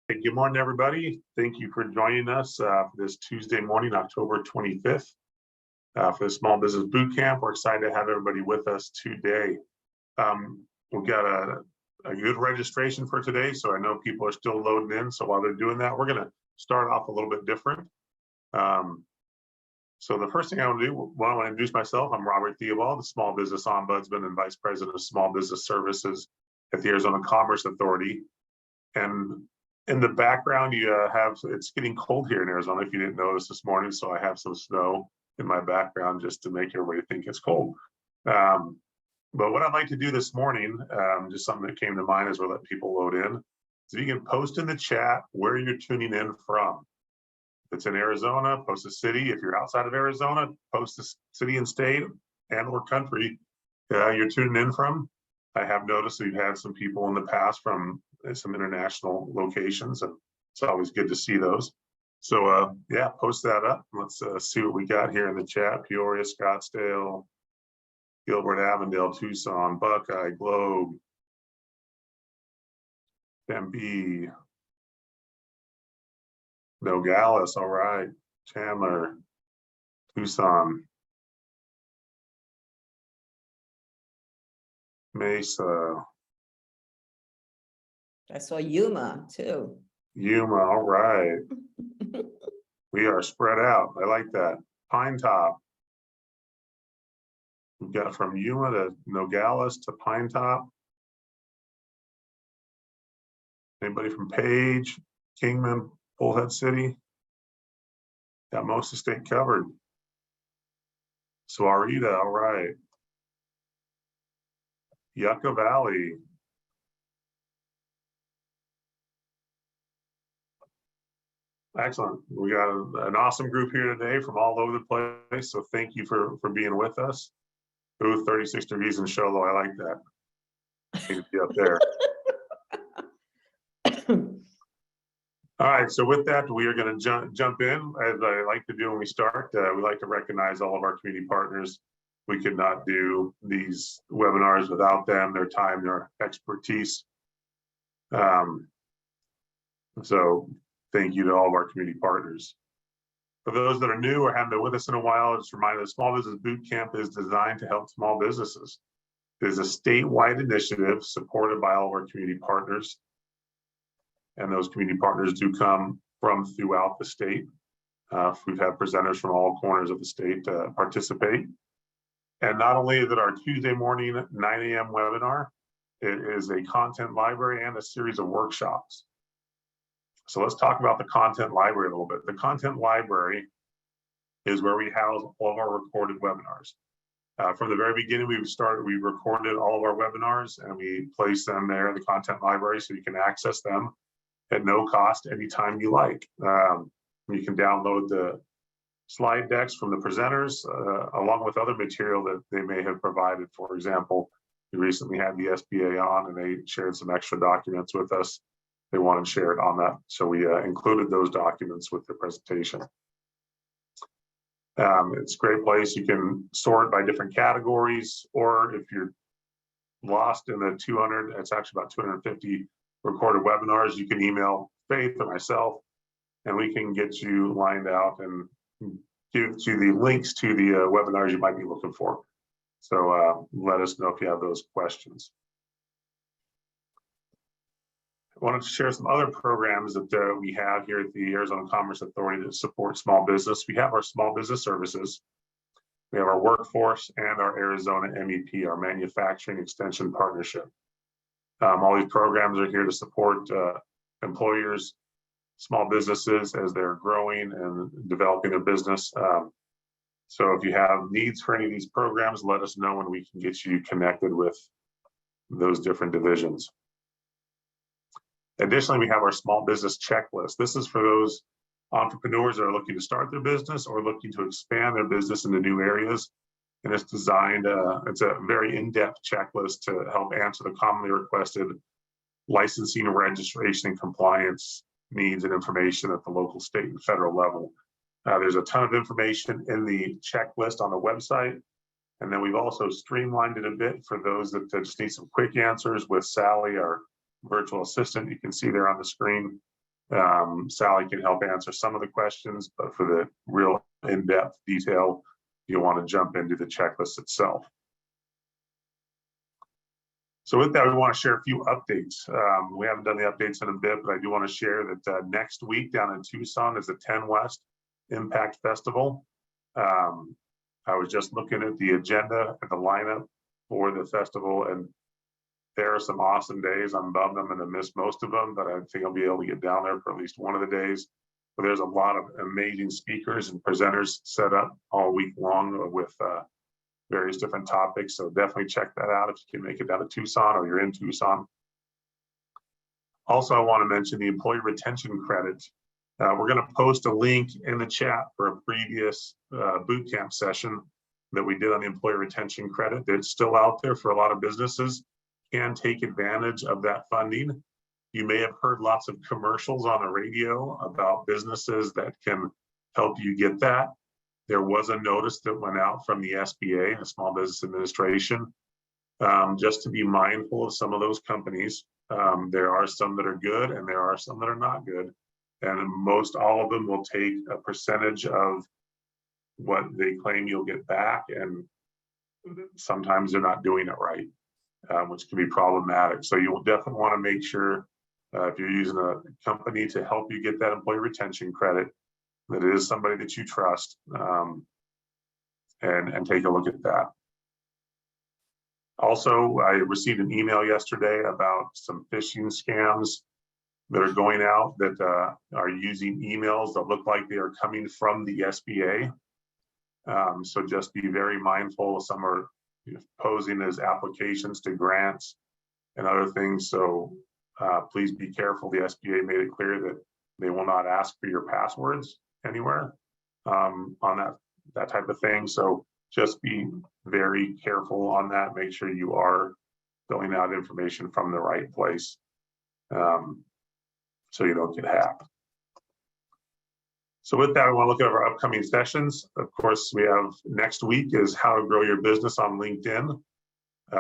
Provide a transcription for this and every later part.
Good morning, everybody. Thank you for joining us for this Tuesday morning, October 25th, for the Small Business Boot Camp. We're excited to have everybody with us today. We've got a good registration for today, so I know people are still loading in. So while they're doing that, we're going to start off a little bit different. So the first thing I want to do, I want to introduce myself. I'm Robert Theobald, the Small Business Ombudsman and Vice President of Small Business Services at the Arizona Commerce Authority. And in the background, you have, it's getting cold here in Arizona, if you didn't notice this morning, so I have some snow in my background just to make everybody think it's cold. But what I'd like to do this morning, just something that came to mind as we're letting people load in, is you can post in the chat where you're tuning in from. If it's in Arizona, post a city. If you're outside of Arizona, post the city and state and or country you're tuning in from. I have noticed we've had some people in the past from some international locations, and it's always good to see those. So yeah, post that up. Let's see what we got here in the chat. Peoria, Scottsdale, Gilbert, Avondale, Tucson, Buckeye, Globe, Tempe, Nogales, all right, Chandler, Tucson, Mesa. I saw Yuma too. Yuma, all right. We are spread out. I like that. Pine Top. We've got from Yuma to Nogales to Pine Top. Anybody from Page, Kingman, Bullhead City? Got most of the state covered. Sahuarita, all right. Yucca Valley. Excellent. We got an awesome group here today from all over the place. So thank you for being with us. Ooh, 36 degrees in Show Low. I like that. Need to be up there. All right. So with that, we are going to jump in. As I like to do when we start, we like to recognize all of our community partners. We could not do these webinars without them, their time, their expertise. So thank you to all of our community partners. For those that are new or haven't been with us in a while, just a reminder, the Small Business Boot Camp is designed to help small businesses. It is a statewide initiative supported by all of our community partners. And those community partners do come from throughout the state. We've had presenters from all corners of the state participate. And not only is it our Tuesday morning 9 a.m. webinar, it is a content library and a series of workshops. So let's talk about the content library a little bit. The content library is where we house all of our recorded webinars. From the very beginning, we recorded all of our webinars and we placed them there in the content library so you can access them at no cost anytime you like. You can download the slide decks from the presenters along with other material that they may have provided. For example, we recently had the SBA on and they shared some extra documents with us. They wanted to share it on that. So we included those documents with the presentation. It's a great place. You can sort by different categories, or if you're lost in the 200, it's actually about 250 recorded webinars, you can email Faith or myself, and we can get you lined out and give you the links to the webinars you might be looking for. So let us know if you have those questions. I wanted to share some other programs that we have here at the Arizona Commerce Authority that support small business. We have our small business services. We have our workforce and our Arizona MEP, our Manufacturing Extension Partnership. All these programs are here to support employers, small businesses as they're growing and developing their business. So if you have needs for any of these programs, let us know and we can get you connected with those different divisions. Additionally, we have our small business checklist. This is for those entrepreneurs that are looking to start their business or looking to expand their business into new areas. And it's designed, it's a very in-depth checklist to help answer the commonly requested licensing, registration, and compliance needs and information at the local, state, and federal level. There's a ton of information in the checklist on the website. And then we've also streamlined it a bit for those that just need some quick answers with Sally, our virtual assistant. You can see there on the screen. Sally can help answer some of the questions, but for the real in-depth detail, you'll want to jump into the checklist itself. So with that, we want to share a few updates. We haven't done the updates in a bit, but I do want to share that next week down in Tucson is the 10 West Impact Festival. I was just looking at the agenda and the lineup for the festival, and there are some awesome days. I'm bummed I'm going to miss most of them, but I think I'll be able to get down there for at least one of the days. But there's a lot of amazing speakers and presenters set up all week long with various different topics. So definitely check that out if you can make it down to Tucson or you're in Tucson. Also, I want to mention the employee retention credit. We're going to post a link in the chat for a previous boot camp session that we did on the employee retention credit. It's still out there for a lot of businesses, can take advantage of that funding. You may have heard lots of commercials on the radio about businesses that can help you get that. There was a notice that went out from the SBA, the Small Business Administration, just to be mindful of some of those companies. There are some that are good and there are some that are not good. And most all of them will take a percentage of what they claim you'll get back. And sometimes they're not doing it right, which can be problematic. So you'll definitely want to make sure if you're using a company to help you get that employee retention credit, that it is somebody that you trust, and take a look at that. Also, I received an email yesterday about some phishing scams that are going out that are using emails that look like they are coming from the SBA. So just be very mindful. Some are posing as applications to grants and other things. So please be careful. The SBA made it clear that they will not ask for your passwords anywhere on that type of thing. So just be very careful on that. Make sure you are filling out information from the right place, so you don't get hacked. So with that, I want to look at our upcoming sessions. Of course, we have next week is how to grow your business on LinkedIn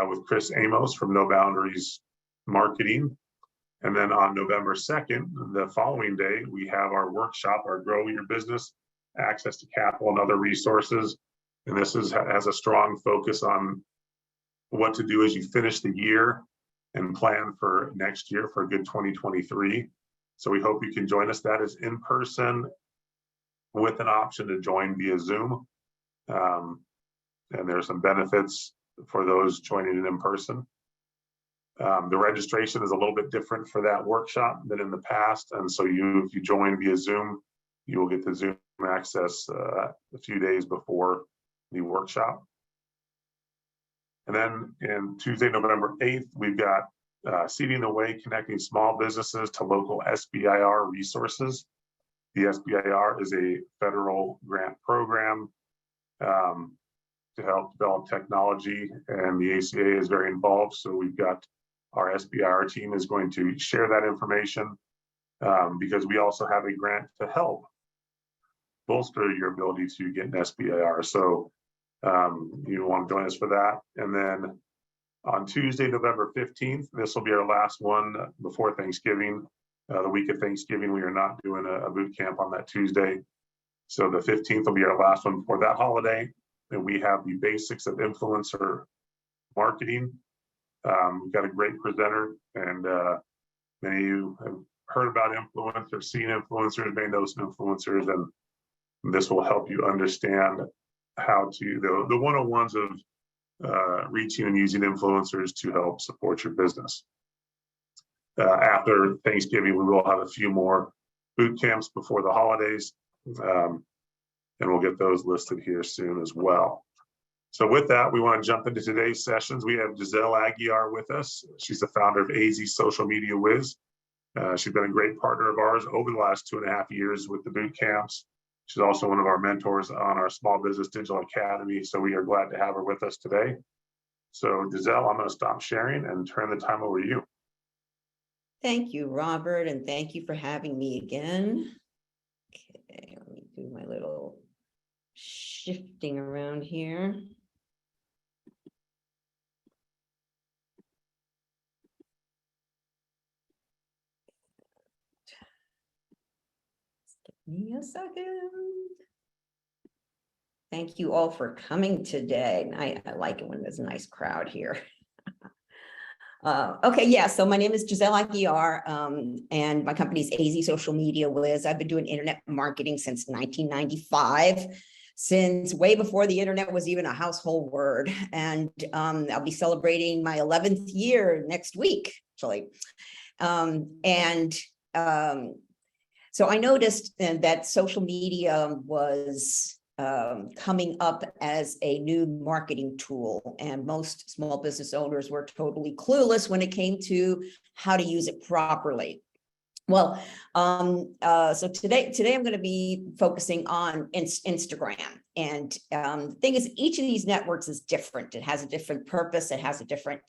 with Chris Amos from No Boundaries Marketing. And then on November 2nd, the following day, we have our workshop, our Grow Your Business, Access to Capital and Other Resources. And this has a strong focus on what to do as you finish the year and plan for next year for a good 2023. So we hope you can join us. That is in person with an option to join via Zoom. And there's some benefits for those joining it in person. The registration is a little bit different for that workshop than in the past. And so if you join via Zoom, you will get the Zoom access a few days before the workshop. And then in Tuesday, November 8th, we've got Seeding the Way, Connecting Small Businesses to Local SBIR Resources. The SBIR is a federal grant program to help develop technology, and the ACA is very involved. So we've got our SBIR team is going to share that information because we also have a grant to help bolster your ability to get an SBIR. So you want to join us for that. And then on Tuesday, November 15th, this will be our last one before Thanksgiving. The week of Thanksgiving, we are not doing a boot camp on that Tuesday. So the 15th will be our last one before that holiday. And we have the basics of influencer marketing. We've got a great presenter, and many of you have heard about influencers, seen influencers, may know some influencers, and this will help you understand how to, the 101s of reaching and using influencers to help support your business. After Thanksgiving, we will have a few more boot camps before the holidays, and we'll get those listed here soon as well. So with that, we want to jump into today's sessions. We have Giselle Aguiar with us. She's the founder of AZ Social Media Wiz. She's been a great partner of ours over the last 2.5 years with the boot camps. She's also one of our mentors on our Small Business Digital Academy. So we are glad to have her with us today. So Giselle, I'm going to stop sharing and turn the time over to you. Thank you, Robert, and thank you for having me again. Okay, let me do my little shifting around here. me a second. Thank you all for coming today. I like it when there's a nice crowd here. Okay, yeah, so my name is Giselle Aguiar, and my company is AZ Social Media Wiz. I've been doing internet marketing since 1995, since way before the internet was even a household word. And I'll be celebrating my 11th year next week, actually. So I noticed that social media was coming up as a new marketing tool, and most small business owners were totally clueless when it came to how to use it properly. Well, so today I'm going to be focusing on Instagram. And the thing is, each of these networks is different. It has a different purpose. It has a different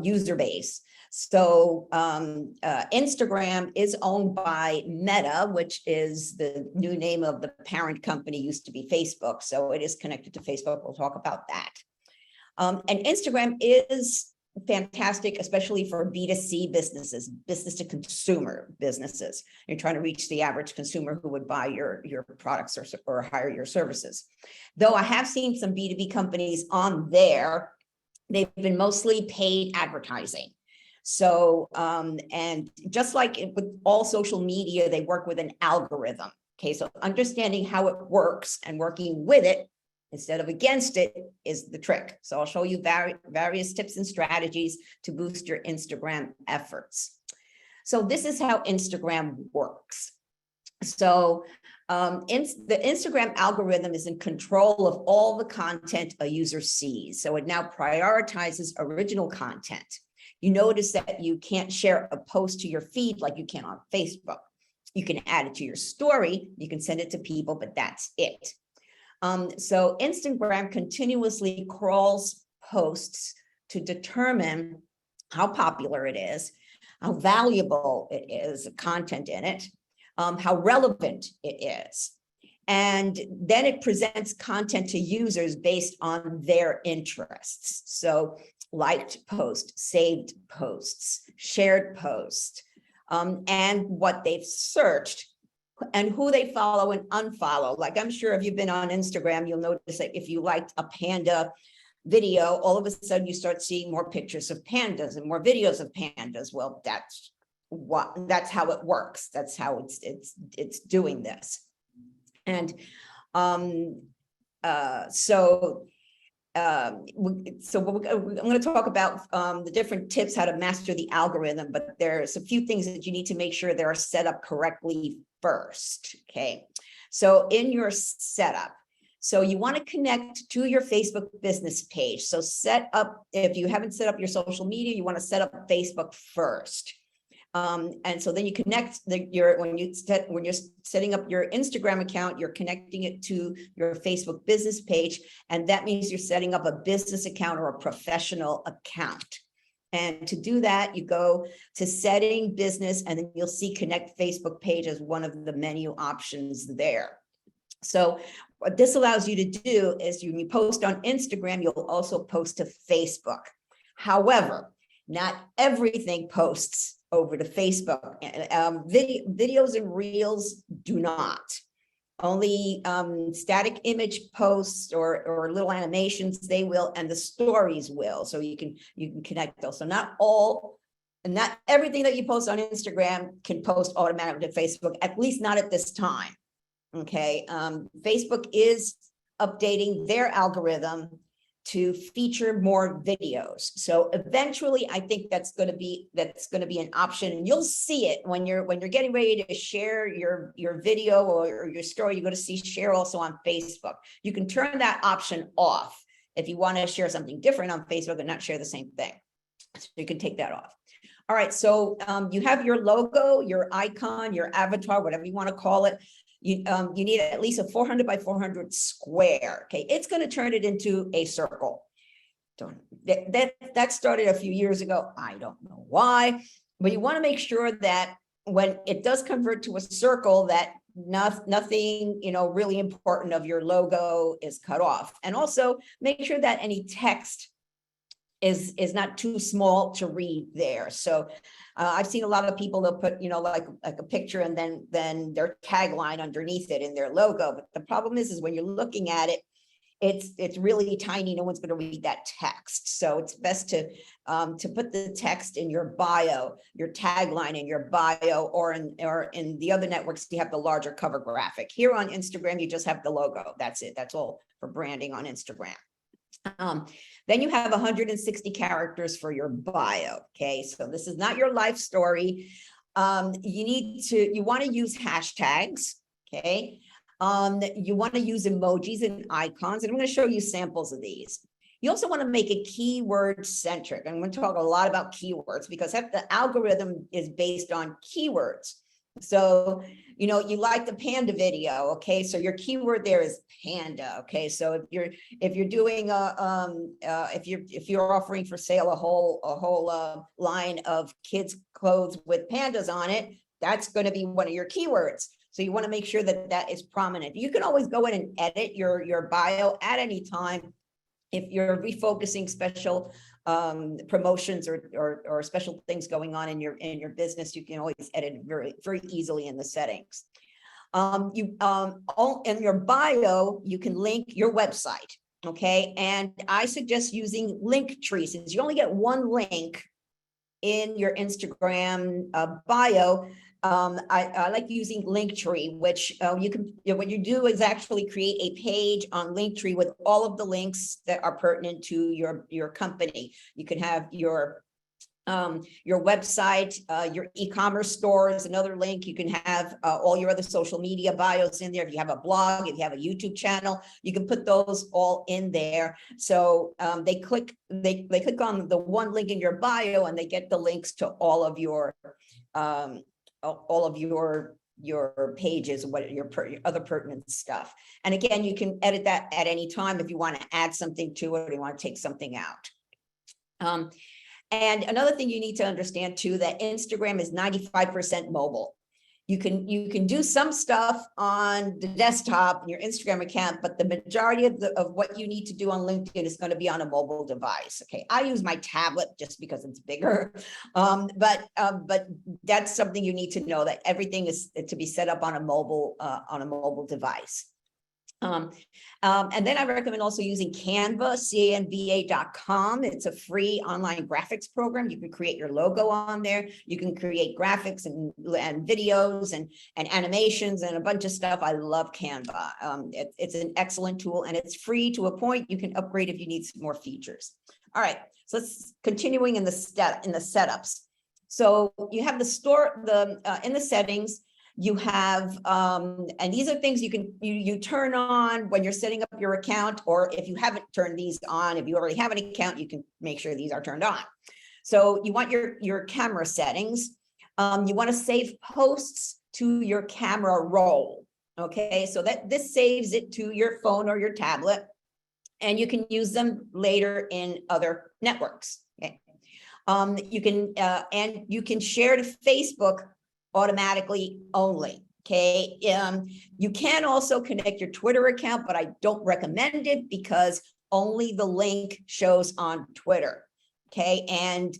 user base. So Instagram is owned by Meta, which is the new name of the parent company, used to be Facebook. So it is connected to Facebook. We'll talk about that. And Instagram is fantastic, especially for B2C businesses, business to consumer businesses. You're trying to reach the average consumer who would buy your products or hire your services. Though I have seen some B2B companies on there, they've been mostly paid advertising. So, and just like with all social media, they work with an algorithm. Okay, so understanding how it works and working with it instead of against it is the trick. So I'll show you various tips and strategies to boost your Instagram efforts. So this is how Instagram works. So the Instagram algorithm is in control of all the content a user sees. So it now prioritizes original content. You notice that you can't share a post to your feed like you can on Facebook. You can add it to your story, you can send it to people, but that's it. So Instagram continuously crawls posts to determine how popular it is, how valuable it is, the content in it, how relevant it is. And then it presents content to users based on their interests. So liked posts, saved posts, shared posts, and what they've searched and who they follow and unfollow. Like, I'm sure if you've been on Instagram, you'll notice that if you liked a panda video, all of a sudden you start seeing more pictures of pandas and more videos of pandas. Well, that's how it works. That's how it's doing this. And so I'm going to talk about the different tips how to master the algorithm, but there's a few things that you need to make sure they're set up correctly first. Okay, so in your setup, so you want to connect to your Facebook business page. So set up, if you haven't set up your social media, you want to set up Facebook first. And so then you connect when you're setting up your Instagram account, you're connecting it to your Facebook business page. And that means you're setting up a business account or a professional account. And to do that, you go to setting business, and then you'll see connect Facebook page as one of the menu options there. So what this allows you to do is when you post on Instagram, you'll also post to Facebook. However, not everything posts over to Facebook. Videos and reels do not. Only static image posts or little animations, they will, and the stories will. So you can connect those. So not everything that you post on Instagram can post automatically to Facebook, at least not at this time. Okay, Facebook is updating their algorithm to feature more videos. So eventually, I think that's going to be an option, and you'll see it when you're getting ready to share your video or your story. You're going to see share also on Facebook. You can turn that option off if you want to share something different on Facebook and not share the same thing. So you can take that off. All right, so you have your logo, your icon, your avatar, whatever you want to call it. You need at least a 400 by 400 square. Okay, it's going to turn it into a circle. That started a few years ago. I don't know why, but you want to make sure that when it does convert to a circle, that nothing really important of your logo is cut off, and also make sure that any text is not too small to read there. So I've seen a lot of people, they'll put, like a picture and then their tagline underneath it in their logo. But the problem is when you're looking at it, it's really tiny. No one's going to read that text. So it's best to put the text in your bio, your tagline in your bio, or in the other networks, you have the larger cover graphic. Here on Instagram, you just have the logo. That's it. That's all for branding on Instagram. Then you have 160 characters for your bio. Okay, so this is not your life story. You want to use hashtags. Okay. You want to use emojis and icons, and I'm going to show you samples of these. You also want to make it keyword centric. I'm going to talk a lot about keywords because the algorithm is based on keywords. So, you like the panda video, okay? So your keyword there is panda, okay? So if you're doing if you're offering for sale a whole line of kids' clothes with pandas on it, that's going to be one of your keywords. So you want to make sure that that is prominent. You can always go in and edit your bio at any time. If you're refocusing special promotions or special things going on in your business, you can always edit very, very easily in the settings. In your bio, you can link your website. Okay. And I suggest using link trees. Since you only get one link in your Instagram bio, I like using Linktree, which you can, what you do is actually create a page on Linktree with all of the links that are pertinent to your company. You can have your website, your e-commerce store is another link. You can have all your other social media bios in there. If you have a blog, if you have a YouTube channel, you can put those all in there. So they click on the one link in your bio and they get the links to all of your pages, what your other pertinent stuff. And again, you can edit that at any time if you want to add something to it or you want to take something out. And another thing you need to understand too, that Instagram is 95% mobile. You can do some stuff on the desktop, your Instagram account, but the majority of what you need to do on LinkedIn is going to be on a mobile device. Okay, I use my tablet just because it's bigger, but that's something you need to know, that everything is to be set up on a mobile device. And then I recommend also using Canva, canva.com. It's a free online graphics program. You can create your logo on there. You can create graphics and videos and animations and a bunch of stuff. I love Canva. It's an excellent tool and it's free to a point. You can upgrade if you need some more features. All right, so let's continuing in the setups. So you have in the settings. You have, and these are things you turn on when you're setting up your account, or if you haven't turned these on, if you already have an account, you can make sure these are turned on. So you want your camera settings. You want to save posts to your camera roll. Okay, so this saves it to your phone or your tablet, and you can use them later in other networks. Okay, you can share to Facebook automatically only. Okay. You can also connect your Twitter account, but I don't recommend it because only the link shows on Twitter. Okay. And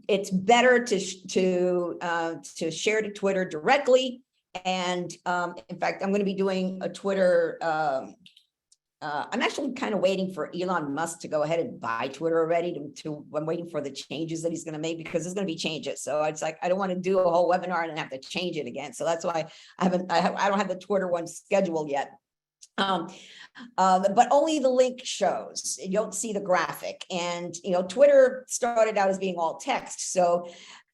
it's better to share to Twitter directly. And in fact, I'm going to be doing a Twitter. I'm actually kind of waiting for Elon Musk to go ahead and buy Twitter already. I'm waiting for the changes that he's going to make, because there's going to be changes. So it's like I don't want to do a whole webinar and have to change it again. So that's why I don't have the Twitter one scheduled yet. But only the link shows. You don't see the graphic. And Twitter started out as being all text, so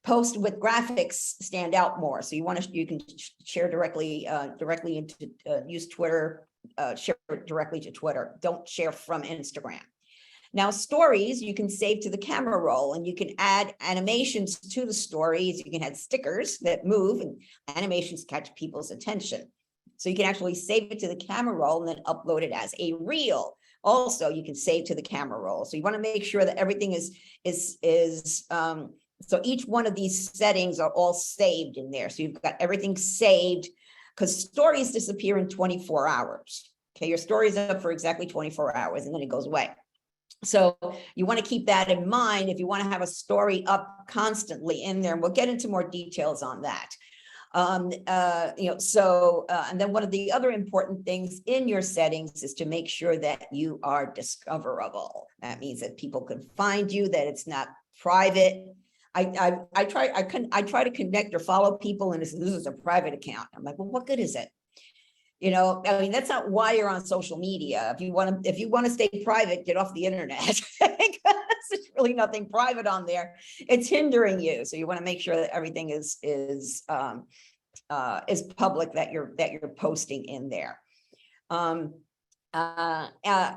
posts with graphics stand out more. So you can share directly into use Twitter. Share it directly to Twitter. Don't share from Instagram. Now, stories you can save to the camera roll, and you can add animations to the stories. You can add stickers that move, and animations catch people's attention. So you can actually save it to the camera roll and then upload it as a reel. Also, you can save to the camera roll. So you want to make sure that everything is so each one of these settings are all saved in there. So you've got everything saved, because stories disappear in 24 hours. Okay, your story is up for exactly 24 hours and then it goes away. So you want to keep that in mind if you want to have a story up constantly in there. And we'll get into more details on that. And then one of the other important things in your settings is to make sure that you are discoverable. That means that people can find you, that it's not private. I try to connect or follow people, and this is a private account. I'm like, well, what good is it? You know, I mean, that's not why you're on social media. If you want to stay private, get off the internet. There's really nothing private on there. It's hindering you. So you want to make sure that everything is public, that you're posting in there.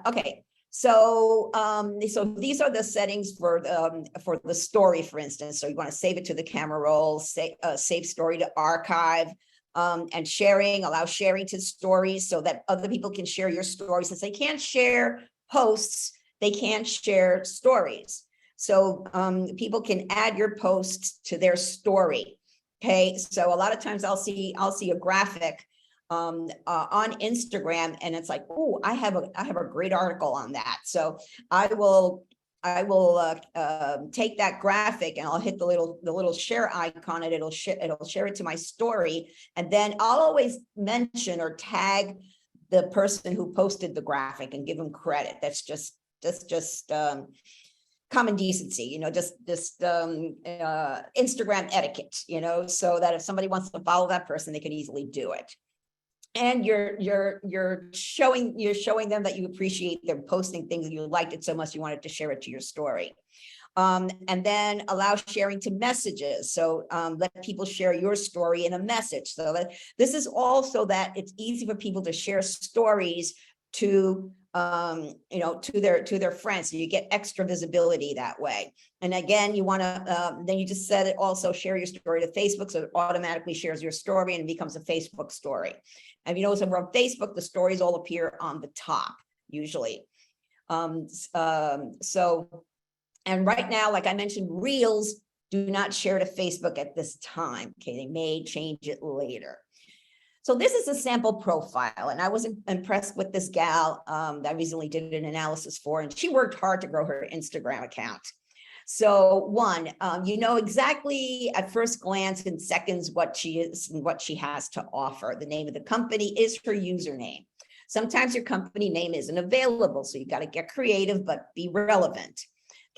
Okay. So these are the settings for the story, for instance. So you want to save it to the camera roll, save story to archive. And allow sharing to stories so that other people can share your stories. Since they can't share posts, they can't share stories. So people can add your posts to their story. Okay, so a lot of times I'll see a graphic on Instagram, and it's like, oh, I have a great article on that. So I will take that graphic and I'll hit the little share icon, and it'll share it to my story. And then I'll always mention or tag the person who posted the graphic and give them credit. That's just common decency, you know, just Instagram etiquette, you know, so that if somebody wants to follow that person, they can easily do it. And you're showing them that you appreciate them posting things and you liked it so much you wanted to share it to your story. And then allow sharing to messages. So let people share your story in a message. So that this is also that it's easy for people to share stories to to their friends. So you get extra visibility that way. And again, you want to then you just set it also share your story to Facebook, so it automatically shares your story and it becomes a Facebook story. And you notice over on Facebook, the stories all appear on the top usually. And right now, like I mentioned, Reels do not share to Facebook at this time. Okay, they may change it later. So this is a sample profile, and I was impressed with this gal that I recently did an analysis for, and she worked hard to grow her Instagram account. So one, you know exactly at first glance in seconds what she is and what she has to offer. The name of the company is her username. Sometimes your company name isn't available, so you got to get creative, but be relevant.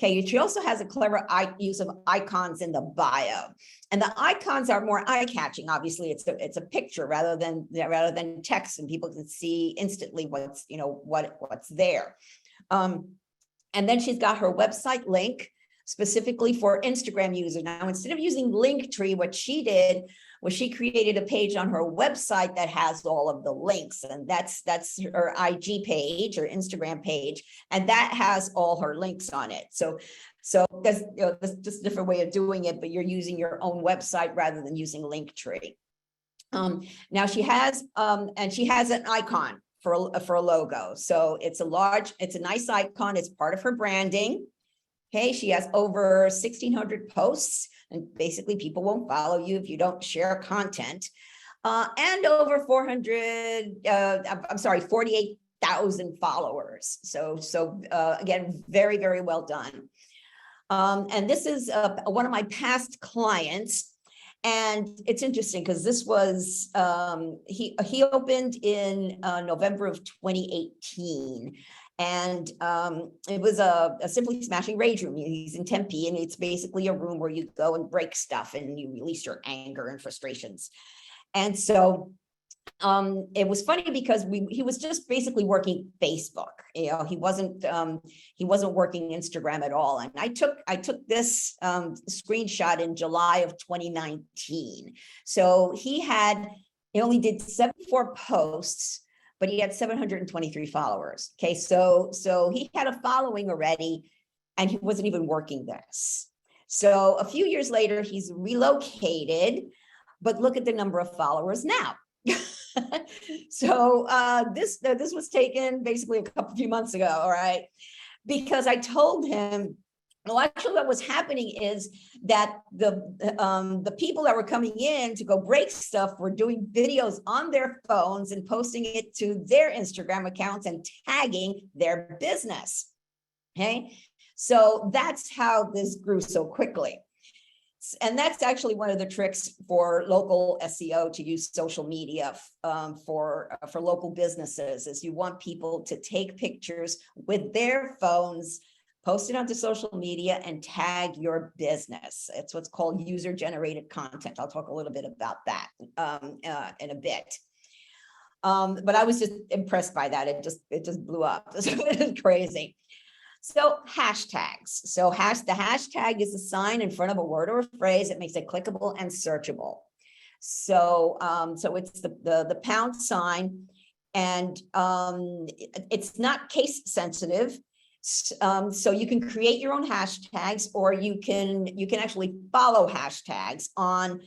Okay, she also has a clever use of icons in the bio, and the icons are more eye-catching. Obviously, it's a picture rather than text, and people can see instantly what's there. And then she's got her website link specifically for Instagram users. Now, instead of using Linktree, what she did was she created a page on her website that has all of the links, and that's her IG page or Instagram page, and that has all her links on it. So that's just a different way of doing it, but you're using your own website rather than using Linktree. Now she has an icon for a logo. So it's a nice icon. It's part of her branding. Okay, she has over 1,600 posts, and basically people won't follow you if you don't share content. And over 48,000 followers. So again, very, very well done. And this is one of my past clients. And it's interesting because this was, he opened in November of 2018. And it was a Simply Smashing Rage room. He's in Tempe, and it's basically a room where you go and break stuff and you release your anger and frustrations. And so it was funny because he was just basically working Facebook. You know, he wasn't working Instagram at all. And I took this screenshot in July of 2019. So he only did 74 posts, but he had 723 followers. Okay, so he had a following already, and he wasn't even working this. So a few years later, he's relocated, but look at the number of followers now. So this was taken basically a few months ago, all right? Because I told him, well, actually what was happening is that the people that were coming in to go break stuff were doing videos on their phones and posting it to their Instagram accounts and tagging their business. Okay, so that's how this grew so quickly. And that's actually one of the tricks for local SEO, to use social media for local businesses, is you want people to take pictures with their phones, post it onto social media, and tag your business. It's what's called user-generated content. I'll talk a little bit about that in a bit. But I was just impressed by that. It just blew up. It's crazy. So hashtags. So the hashtag is a sign in front of a word or a phrase that makes it clickable and searchable. So so it's the pound sign, and it's not case sensitive. So you can create your own hashtags, or you can actually follow hashtags on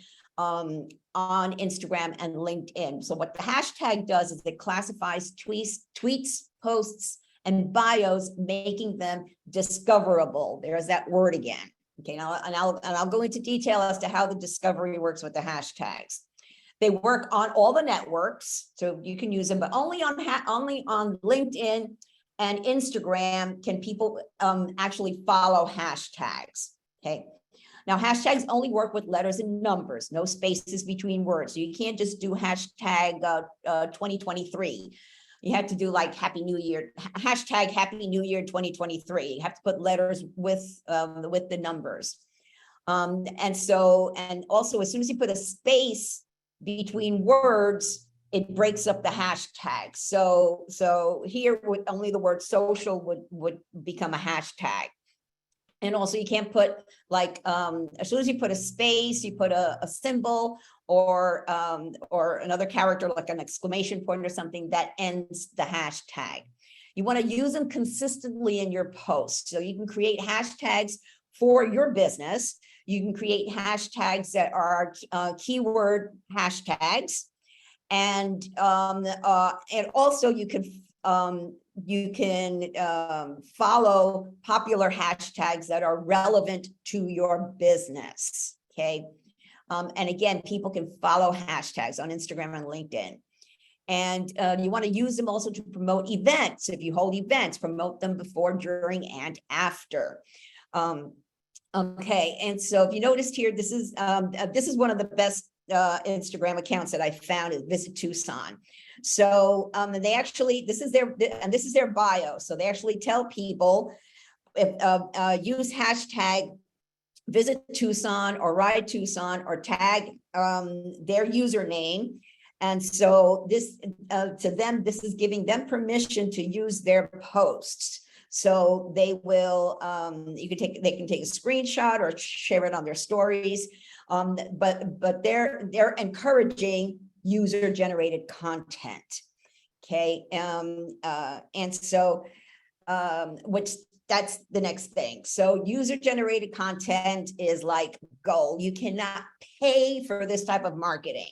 Instagram and LinkedIn. So what the hashtag does is it classifies tweets, posts, and bios, making them discoverable. There's that word again. Okay, now I'll go into detail as to how the discovery works with the hashtags. They work on all the networks, so you can use them, but only on LinkedIn and Instagram can people actually follow hashtags. Okay. Now, hashtags only work with letters and numbers, no spaces between words. So you can't just do hashtag 2023. You have to do like Happy New Year, hashtag Happy New Year 2023. You have to put letters with the numbers. And also, as soon as you put a space between words, it breaks up the hashtag. So here, only the word social would become a hashtag. And also, you can't put like as soon as you put a space, you put a symbol or another character like an exclamation point or something that ends the hashtag. You want to use them consistently in your posts. So you can create hashtags for your business. You can create hashtags that are keyword hashtags, and also you can follow popular hashtags that are relevant to your business. Okay. And again, people can follow hashtags on Instagram and LinkedIn. And you want to use them also to promote events. If you hold events, promote them before, during, and after. Okay. And so if you noticed here, this is one of the best Instagram accounts that I found, is Visit Tucson. So they actually, this is their bio. So they actually tell people, if use hashtag Visit Tucson or Ride Tucson, or tag their username. And so this to them, this is giving them permission to use their posts. So they will, they can take a screenshot or share it on their stories. But they're encouraging user-generated content. Okay, and so that's the next thing. So user-generated content is like gold. You cannot pay for this type of marketing.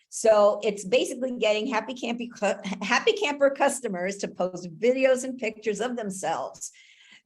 So it's basically getting happy camper customers to post videos and pictures of themselves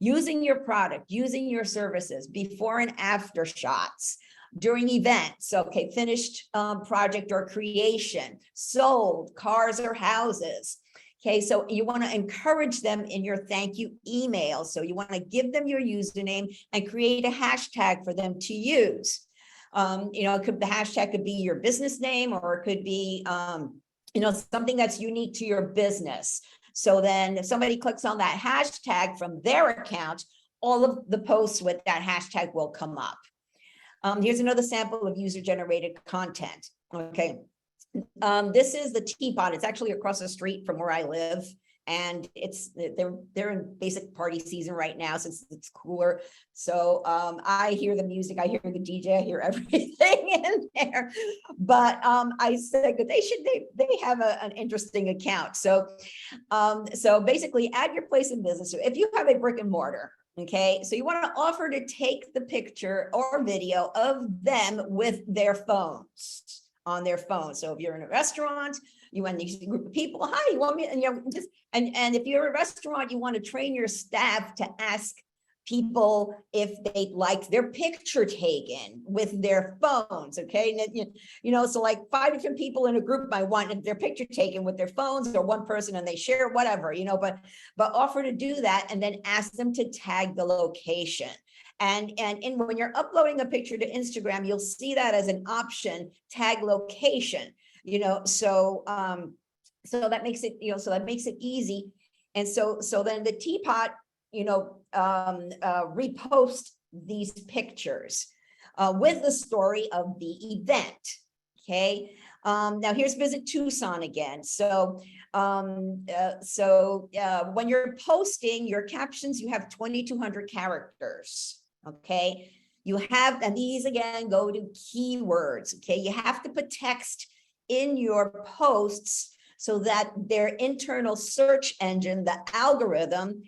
using your product, using your services, before and after shots, during events. Okay, finished project or creation, sold cars or houses. Okay, so you want to encourage them in your thank you email. So you want to give them your username and create a hashtag for them to use. The hashtag could be your business name, or it could be, something that's unique to your business. So then if somebody clicks on that hashtag from their account, all of the posts with that hashtag will come up. Here's another sample of user-generated content. Okay. This is the Teapot. It's actually across the street from where I live. And they're in basic party season right now, since it's cooler. So I hear the music, I hear the DJ, I hear everything in there. But I said that they have an interesting account. So basically, add your place in business. So if you have a brick and mortar, okay, so you want to offer to take the picture or video of them with their phones, on their phone. So if you're in a restaurant, you want a group of people, hi, you want me, and if you're a restaurant, you want to train your staff to ask people if they like their picture taken with their phones, okay? And so like 5 different people in a group might want their picture taken with their phones, or one person and they share whatever, but offer to do that and then ask them to tag the location. And when you're uploading a picture to Instagram, you'll see that as an option, tag location, so that makes it easy. And so then the teapot, repost these pictures with the story of the event. Okay. Now here's Visit Tucson again. So when you're posting your captions, you have 2,200 characters. Okay. And these again go to keywords. Okay. You have to put text in your posts so that their internal search engine, the algorithm,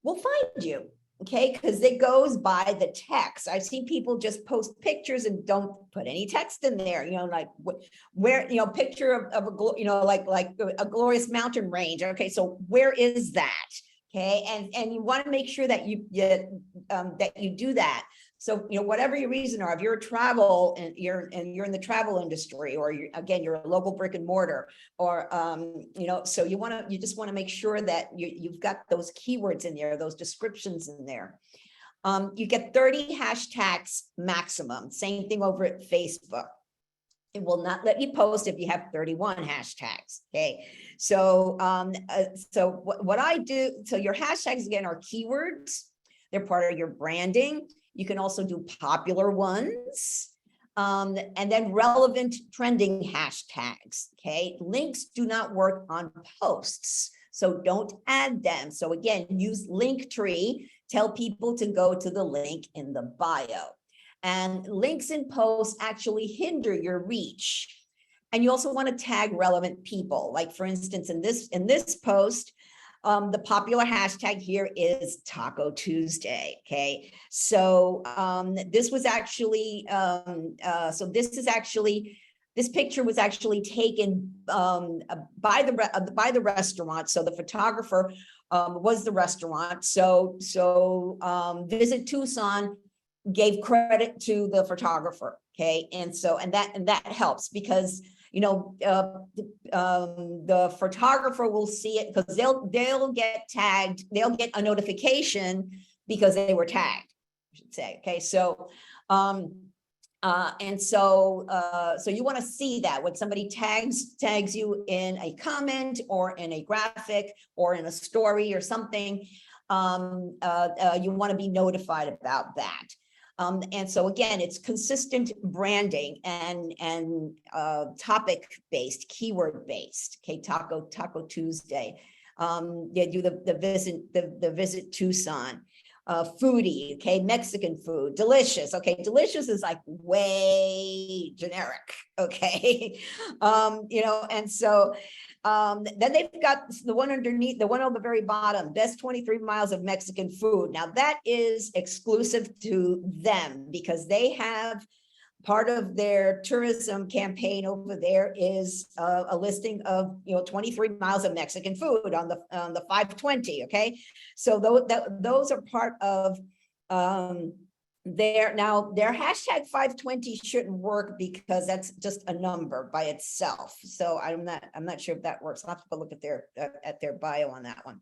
will find you, okay? Because it goes by the text. I've seen people just post pictures and don't put any text in there, like where, picture of a, like a glorious mountain range. Okay, so where is that? Okay, and you want to make sure that you do that. So, whatever your reason are, if you're a travel and you're in the travel industry, or you're a local brick and mortar, or, so you just want to make sure that you've got those keywords in there, those descriptions in there. You get 30 hashtags maximum. Same thing over at Facebook. It will not let you post if you have 31 hashtags. Okay. So, what I do, so your hashtags again are keywords. They're part of your branding. You can also do popular ones, and then relevant trending hashtags. Okay. Links do not work on posts, so don't add them. So again, use Linktree. Tell people to go to the link in the bio. And links in posts actually hinder your reach. And you also want to tag relevant people. Like for instance, in this post, the popular hashtag here is Taco Tuesday. Okay, so this was actually this picture was actually taken by the restaurant. So the photographer was the restaurant. So Visit Tucson gave credit to the photographer. Okay, and that helps because the photographer will see it because they'll get tagged. They'll get a notification because they were tagged, I should say. Okay, so so you want to see that when somebody tags you in a comment or in a graphic or in a story or something, you want to be notified about that. And so again, it's consistent branding and topic-based, keyword-based. Okay, Taco Tuesday. They do the Visit Tucson. Foodie, okay, Mexican food, delicious. Okay, delicious is like way generic. Okay, and so then they've got the one underneath, the one on the very bottom, best 23 miles of Mexican food. Now that is exclusive to them because they have part of their tourism campaign over there is a listing of 23 miles of Mexican food on the 520. Okay, so those are part of their hashtag 520 shouldn't work because that's just a number by itself. So I'm not sure if that works. I'll have to look at their bio on that one.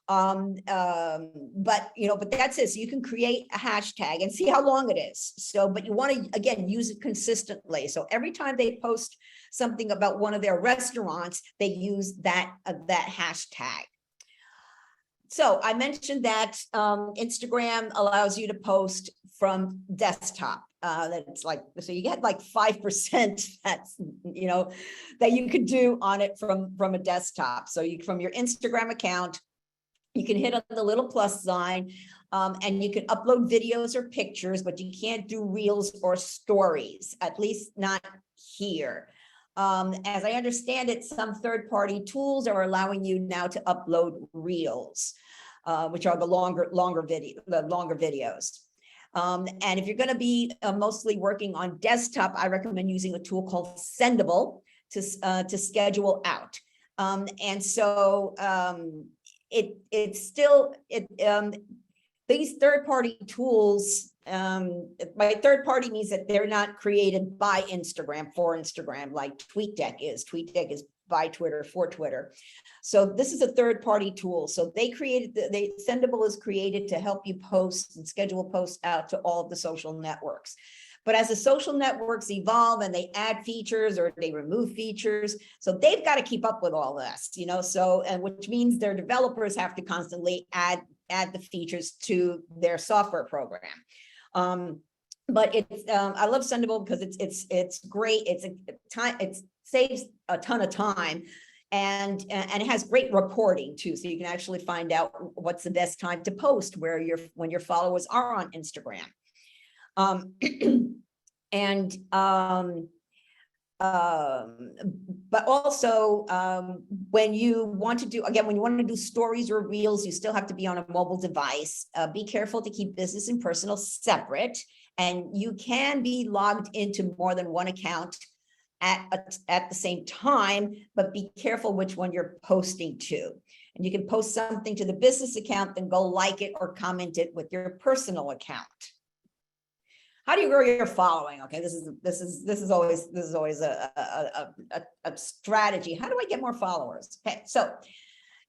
But that's it. So you can create a hashtag and see how long it is. So, but you want to, again, use it consistently. So every time they post something about one of their restaurants, they use that hashtag. So I mentioned that Instagram allows you to post from desktop. That's like, so you get like 5% that's, that you could do on it from a desktop. So from your Instagram account, you can hit on the little plus sign and you can upload videos or pictures, but you can't do reels or stories, at least not here. As I understand it, some third-party tools are allowing you now to upload reels, which are the longer videos. And if you're going to be mostly working on desktop, I recommend using a tool called Sendable to schedule out. And so the These third-party tools, by third-party means that they're not created by Instagram for Instagram, like TweetDeck is. TweetDeck is by Twitter for Twitter. So this is a third-party tool. So they created, Sendable is created to help you post and schedule posts out to all of the social networks. But as the social networks evolve and they add features or they remove features, so they've got to keep up with all this, so, and which means their developers have to constantly add the features to their software program. But it's, I love Sendable because it's great. It saves a ton of time. And it has great reporting too. So you can actually find out what's the best time to post when your followers are on Instagram. But also when you want to do stories or reels, you still have to be on a mobile device. Be careful to keep business and personal separate, and you can be logged into more than one account at the same time, but be careful which one you're posting to. And you can post something to the business account, then go like it or comment it with your personal account. How do you grow your following? Okay, this is always a strategy. How do I get more followers? Okay, so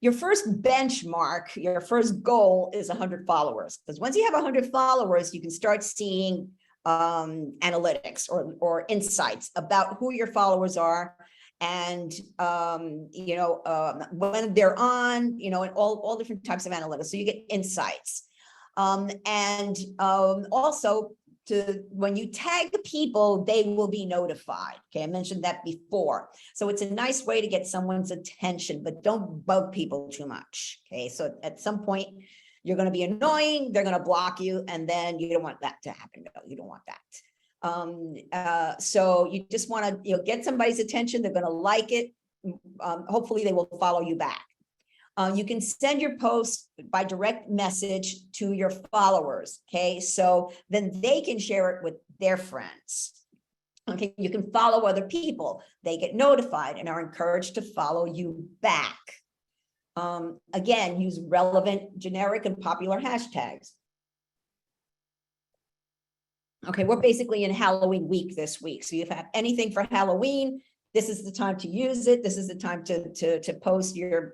your first benchmark, your first goal is 100 followers, because once you have 100 followers, you can start seeing analytics or insights about who your followers are, and when they're on, and all different types of analytics. So you get insights, and also when you tag people, they will be notified. Okay, I mentioned that before. So it's a nice way to get someone's attention, but don't bug people too much. Okay, so at some point you're going to be annoying, they're going to block you, and then you don't want that to happen. No, you don't want that. So you just want to get somebody's attention. They're going to like it. Hopefully they will follow you back. You can send your post by direct message to your followers. Okay, so then they can share it with their friends. Okay, you can follow other people. They get notified and are encouraged to follow you back. Again, use relevant, generic, and popular hashtags. Okay, we're basically in Halloween week this week. So if you have anything for Halloween, this is the time to use it. This is the time to post your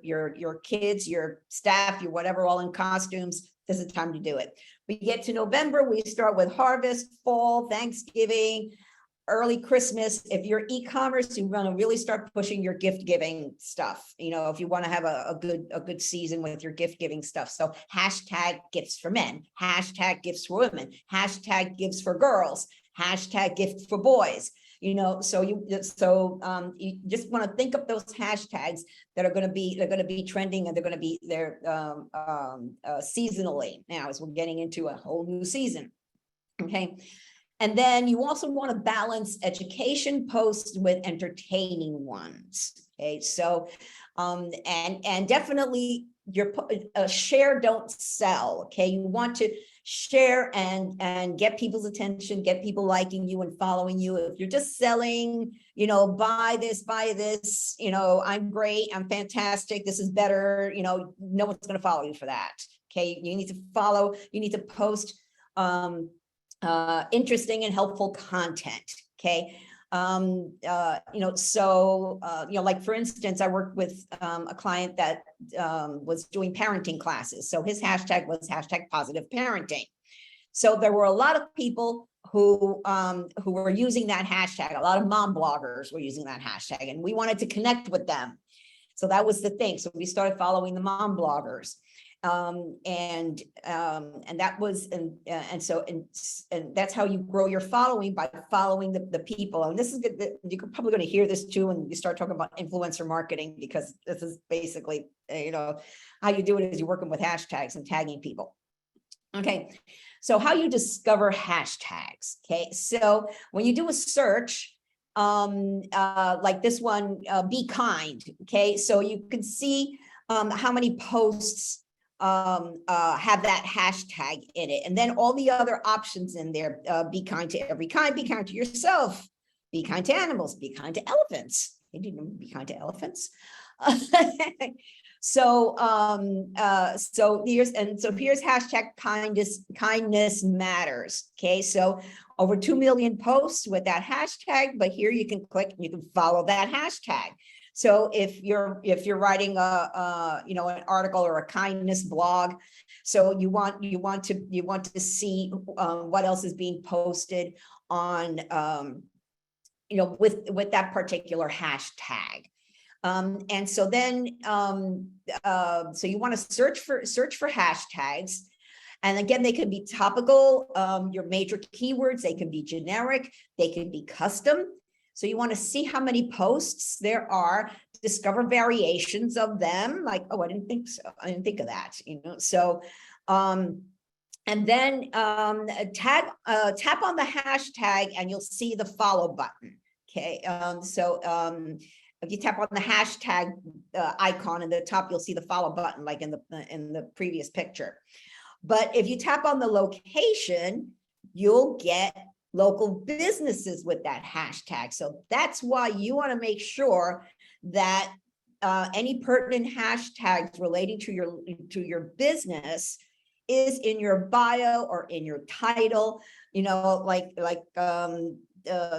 kids, your staff, your whatever, all in costumes. This is the time to do it. We get to November, we start with harvest, fall, Thanksgiving, early Christmas. If you're e-commerce, you want to really start pushing your gift giving stuff. If you want to have a good season with your gift giving stuff. So hashtag gifts for men, hashtag gifts for women, hashtag gifts for girls, hashtag gifts for boys. So you just want to think of those hashtags that are going to be trending, and they're going to be there seasonally now as we're getting into a whole new season. Okay. And then you also want to balance education posts with entertaining ones. Okay, so and definitely your share, don't sell. Okay, you want to share and get people's attention, get people liking you and following you. If you're just selling, buy this, I'm great, I'm fantastic, this is better, no one's going to follow you for that. Okay, you need to post interesting and helpful content. Okay. Like for instance, I worked with a client that was doing parenting classes. So his hashtag was hashtag positive parenting. So there were a lot of people who were using that hashtag. A lot of mom bloggers were using that hashtag, and we wanted to connect with them. So that was the thing. So we started following the mom bloggers. And that was, and that's how you grow your following, by following the people. And this is good. You're probably going to hear this too when you start talking about influencer marketing, because this is basically, how you do it is you're working with hashtags and tagging people. Okay. So how you discover hashtags. Okay. So when you do a search, like this one, be kind. Okay. So you can see, how many posts have that hashtag in it, and then all the other options in there. Be kind to every kind, be kind to yourself, be kind to animals, be kind to elephants. They didn't be kind to elephants. So here's hashtag kindness matters. Okay, so over 2 million posts with that hashtag, but here you can click and you can follow that hashtag. So if you're writing an article or a kindness blog, so you want to see what else is being posted on with that particular hashtag. And so then so you want to search for hashtags. And again, they can be topical, your major keywords, they can be generic, they can be custom. So you want to see how many posts there are, discover variations of them, like, oh, I didn't think so. I didn't think of that, So, and then tap on the hashtag and you'll see the follow button. Okay, if you tap on the hashtag icon in the top, you'll see the follow button, like in the previous picture. But if you tap on the location, you'll get local businesses with that hashtag. So that's why you want to make sure that any pertinent hashtags relating to your business is in your bio or in your title.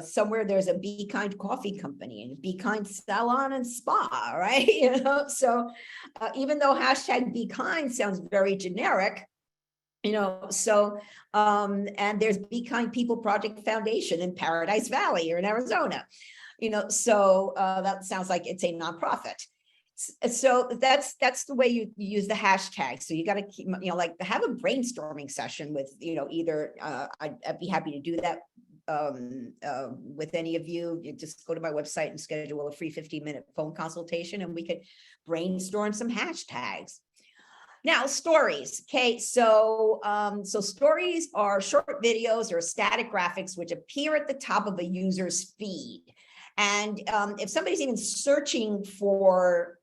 Somewhere there's a Be Kind coffee company and Be Kind salon and spa, right? So even though hashtag Be Kind sounds very generic, and there's Be Kind People Project Foundation in Paradise Valley or in Arizona, so that sounds like it's a nonprofit. So that's the way you use the hashtag. So you got to keep, have a brainstorming session with, either I'd be happy to do that with any of you. You just go to my website and schedule a free 15-minute phone consultation, and we could brainstorm some hashtags. Now, stories. Okay, so stories are short videos or static graphics which appear at the top of a user's feed. And if somebody's even searching for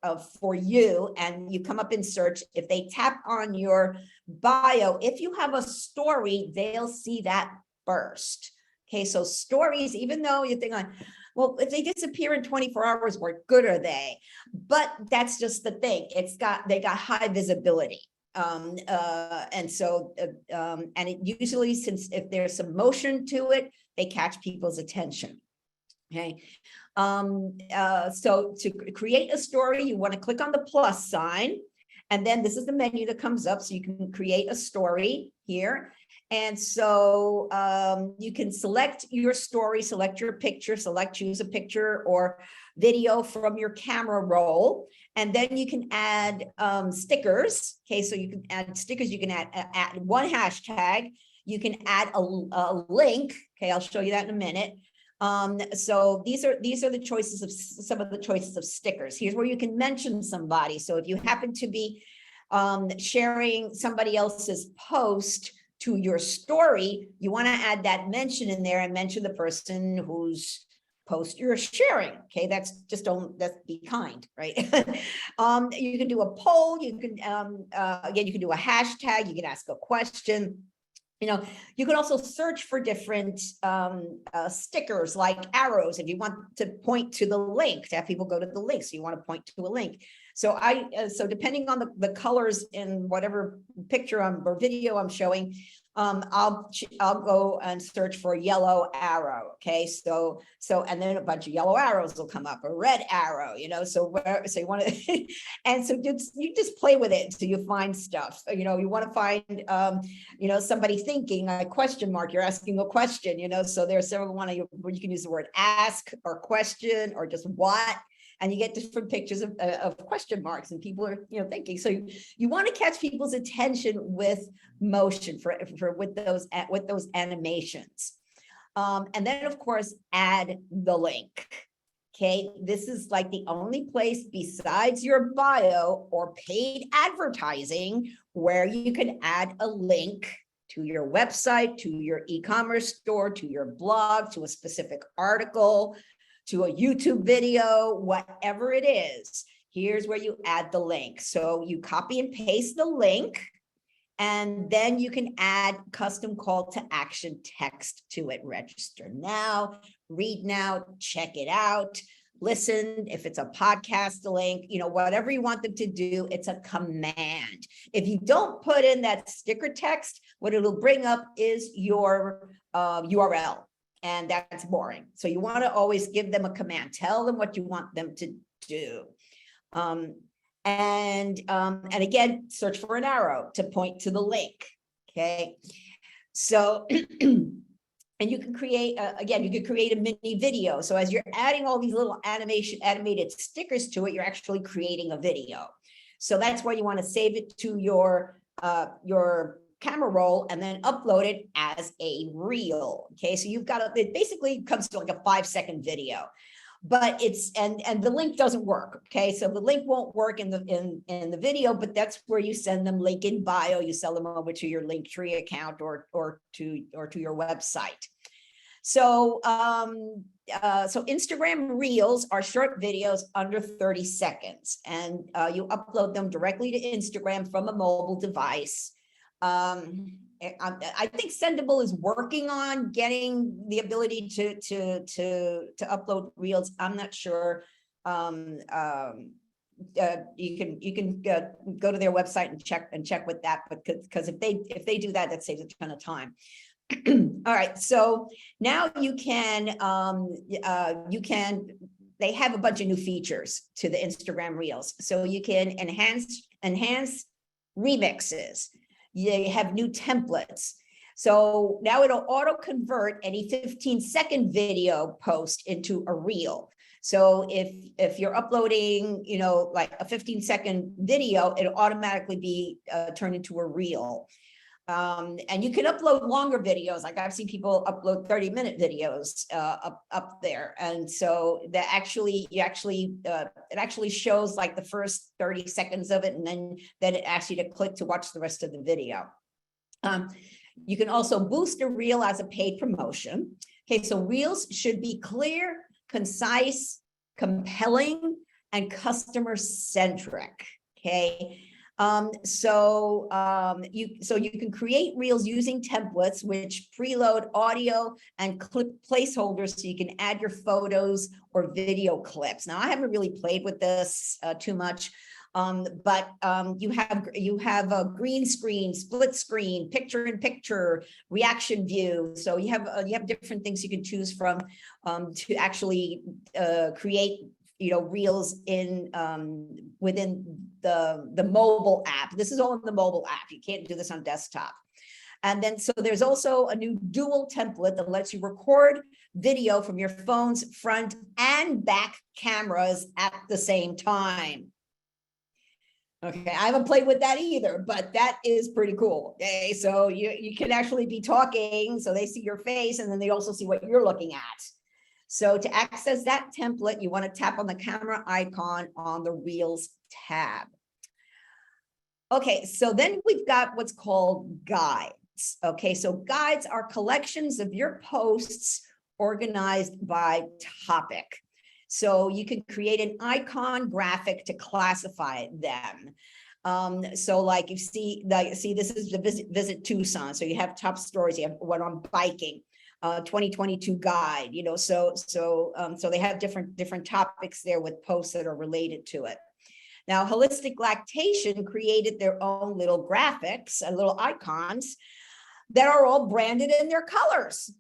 you and you come up in search, if they tap on your bio, if you have a story, they'll see that first. Okay, so stories, even though you think well, if they disappear in 24 hours, what good are they? But that's just the thing. They got high visibility. And it usually, since if there's some motion to it, they catch people's attention. Okay. So to create a story, you want to click on the plus sign, and then this is the menu that comes up. So you can create a story here. And so you can select your story, select your picture, choose a picture or video from your camera roll. And then you can add stickers. Okay, so you can add stickers. You can add one hashtag. You can add a link. Okay, I'll show you that in a minute. So these are the choices of some of the choices of stickers. Here's where you can mention somebody. So if you happen to be sharing somebody else's post to your story, you want to add that mention in there and mention the person whose post you're sharing. Okay, that's Be Kind, right? You can do a poll. You can again, you can do a hashtag. You can ask a question. You can also search for different stickers like arrows if you want to point to the link, to have people go to the link. So you want to point to a link. So so depending on the colors in whatever picture or video I'm showing, I'll go and search for yellow arrow. Okay, so and then a bunch of yellow arrows will come up, a red arrow. So you want to, and so you just play with it until you find stuff. You want to find somebody thinking, a question mark. You're asking a question. So there's several where you can use the word ask or question or just what. And you get different pictures of question marks, and people are thinking. So you want to catch people's attention with motion with those animations, and then of course add the link. Okay, this is like the only place besides your bio or paid advertising where you can add a link to your website, to your e-commerce store, to your blog, to a specific article, to a YouTube video, whatever it is. Here's where you add the link. So you copy and paste the link, and then you can add custom call to action text to it. Register now, read now, check it out. listen, if it's a podcast link, whatever you want them to do, it's a command. If you don't put in that sticker text, what it'll bring up is your URL, and that's boring. So you want to always give them a command, tell them what you want them to do. And again, search for an arrow to point to the link. Okay, so and you can create again, you can create a mini video. So as you're adding all these little animated stickers to it, you're actually creating a video. So that's why you want to save it to your camera roll and then upload it as a reel. Okay, so you've got it basically comes to like a 5-second video. But it's and the link doesn't work. Okay, so the link won't work in the video, but that's where you send them link in bio. You sell them over to your Linktree account or to your website. So so Instagram Reels are short videos under 30 seconds, and you upload them directly to Instagram from a mobile device. I think Sendable is working on getting the ability to upload reels. I'm not sure. You can go to their website and check with that, because if they do that, that saves a ton of time. All right, so now you can they have a bunch of new features to the Instagram Reels, so you can enhance remixes. You have new templates. So now it'll auto convert any 15-second video post into a reel. So if you're uploading, like a 15-second video, it'll automatically be turned into a reel. And you can upload longer videos. Like I've seen people upload 30-minute videos up there. And so that it actually shows like the first 30 seconds of it, and then it asks you to click to watch the rest of the video. You can also boost a reel as a paid promotion. Okay, so reels should be clear, concise, compelling, and customer-centric. Okay. So you can create reels using templates which preload audio and clip placeholders, so you can add your photos or video clips. Now, I haven't really played with this too much, but you have a green screen, split screen, picture in picture, reaction view. So you have different things you can choose from to actually create reels in within the mobile app. This is all in the mobile app. You can't do this on desktop. And then so there's also a new dual template that lets you record video from your phone's front and back cameras at the same time. Okay, I haven't played with that either, but that is pretty cool. Okay, so you can actually be talking, so they see your face, and then they also see what you're looking at. So to access that template, you want to tap on the camera icon on the Reels tab. Okay, so then we've got what's called guides. Okay, so guides are collections of your posts organized by topic. So you can create an icon graphic to classify them. So like you see, this is the visit Tucson. So you have top stories, you have one on biking. 2022 guide, so they have different topics there with posts that are related to it. Now, Holistic Lactation created their own little graphics and little icons that are all branded in their colors,